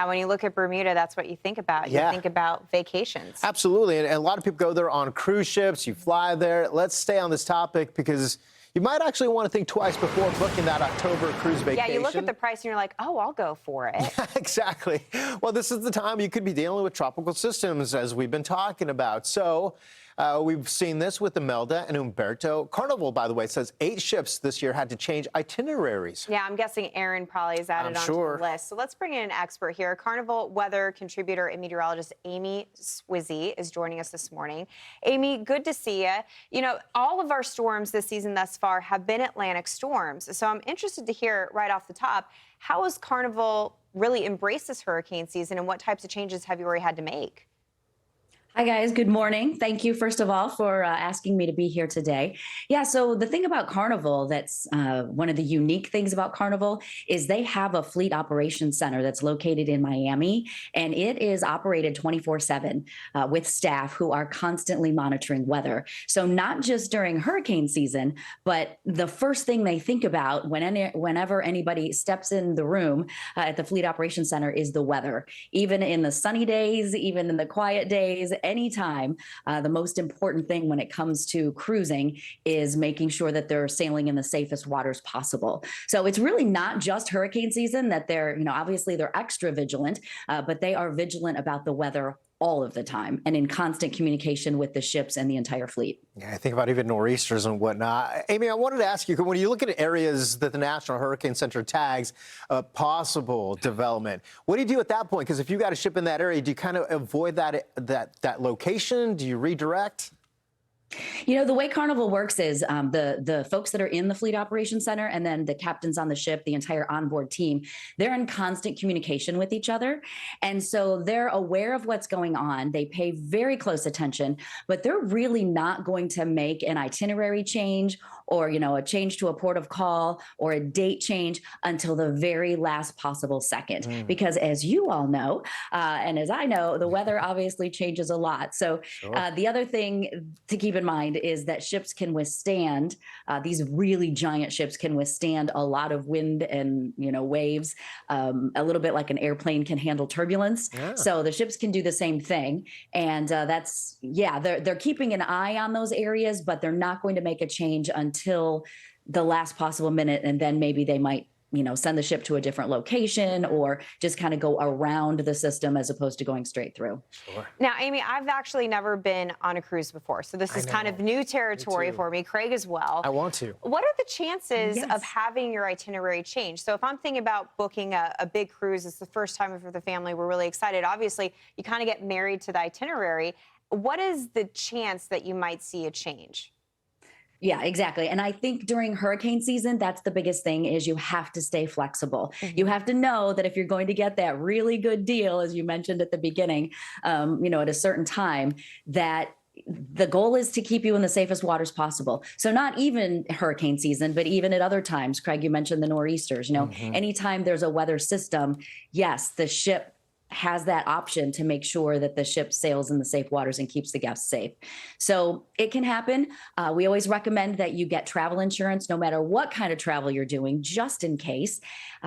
Yeah, when you look at Bermuda, that's what you think about. You Yeah. think about vacations. Absolutely. And a lot of people go there on cruise ships. You fly there. Let's stay on this topic because you might actually want to think twice before booking that October cruise vacation. Yeah, you look at the price and you're like, oh, I'll go for it. Yeah, exactly. Well, this is the time you could be dealing with tropical systems, as we've been talking about. So we've seen this with Imelda and Umberto. Carnival, by the way, says 8 ships this year had to change itineraries. Yeah, I'm guessing Aaron probably has added onto the list. So let's bring in an expert here. Carnival weather contributor and meteorologist Amy Sweezey is joining us this morning. Amy, good to see you. You know, all of our storms this season thus far have been Atlantic storms. So I'm interested to hear right off the top, how has Carnival really embraced this hurricane season and what types of changes have you already had to make? Hi, guys. Good morning. Thank you, first of all, for asking me to be here today. Yeah, so the thing about Carnival that's one of the unique things about Carnival is they have a fleet operations center that's located in Miami, and it is operated 24/7 with staff who are constantly monitoring weather. So not just during hurricane season, but the first thing they think about whenever anybody steps in the room at the fleet operations center is the weather. Even in the sunny days, even in the quiet days, anytime, the most important thing when it comes to cruising is making sure that they're sailing in the safest waters possible. So it's really not just hurricane season that they're, obviously they're extra vigilant, but they are vigilant about the weather all of the time and in constant communication with the ships and the entire fleet. Yeah, I think about even nor'easters and whatnot. Amy, I wanted to ask you, when you look at areas that the National Hurricane Center tags possible development, what do you do at that point? Because if you got a ship in that area, do you kind of avoid that location? Do you redirect? The way Carnival works is the folks that are in the Fleet Operations Center and then the captains on the ship, the entire onboard team, they're in constant communication with each other. And so they're aware of what's going on. They pay very close attention, but they're really not going to make an itinerary change or, a change to a port of call or a date change until the very last possible second. Because as you all know, and as I know, the weather obviously changes a lot. So the other thing to keep in mind is that ships can withstand, these really giant ships can withstand a lot of wind and, waves, a little bit like an airplane can handle turbulence. Yeah. So the ships can do the same thing. And they're keeping an eye on those areas, but they're not going to make a change until the last possible minute. And then maybe they might send the ship to a different location or just kind of go around the system as opposed to going straight through. Sure. Now, Amy, I've actually never been on a cruise before, so this is kind of new territory for me. Craig as well. I want to. What are the chances of having your itinerary change? So if I'm thinking about booking a big cruise, it's the first time for the family, we're really excited. Obviously, you kind of get married to the itinerary. What is the chance that you might see a change? Yeah, exactly. And I think during hurricane season, that's the biggest thing is you have to stay flexible. You have to know that if you're going to get that really good deal, as you mentioned at the beginning, at a certain time, that the goal is to keep you in the safest waters possible. So not even hurricane season, but even at other times. Craig, you mentioned the nor'easters, anytime there's a weather system, yes, the ship has that option to make sure that the ship sails in the safe waters and keeps the guests safe. So it can happen. We always recommend that you get travel insurance no matter what kind of travel you're doing, just in case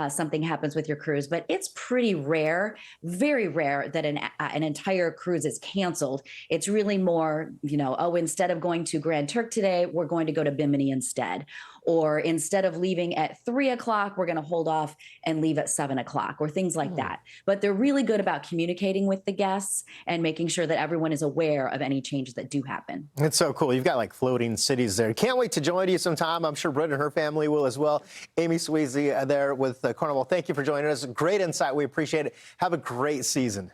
something happens with your cruise. But it's pretty rare, very rare that an entire cruise is canceled. It's really more, instead of going to Grand Turk today, we're going to go to Bimini instead. Or instead of leaving at 3 o'clock, we're going to hold off and leave at 7 o'clock or things like that. But they're really good about communicating with the guests and making sure that everyone is aware of any changes that do happen. It's so cool. You've got like floating cities there. Can't wait to join you sometime. I'm sure Britt and her family will as well. Amy Sweezey there with Carnival. Thank you for joining us. Great insight. We appreciate it. Have a great season.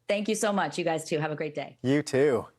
Thank you so much. You guys too. Have a great day. You too.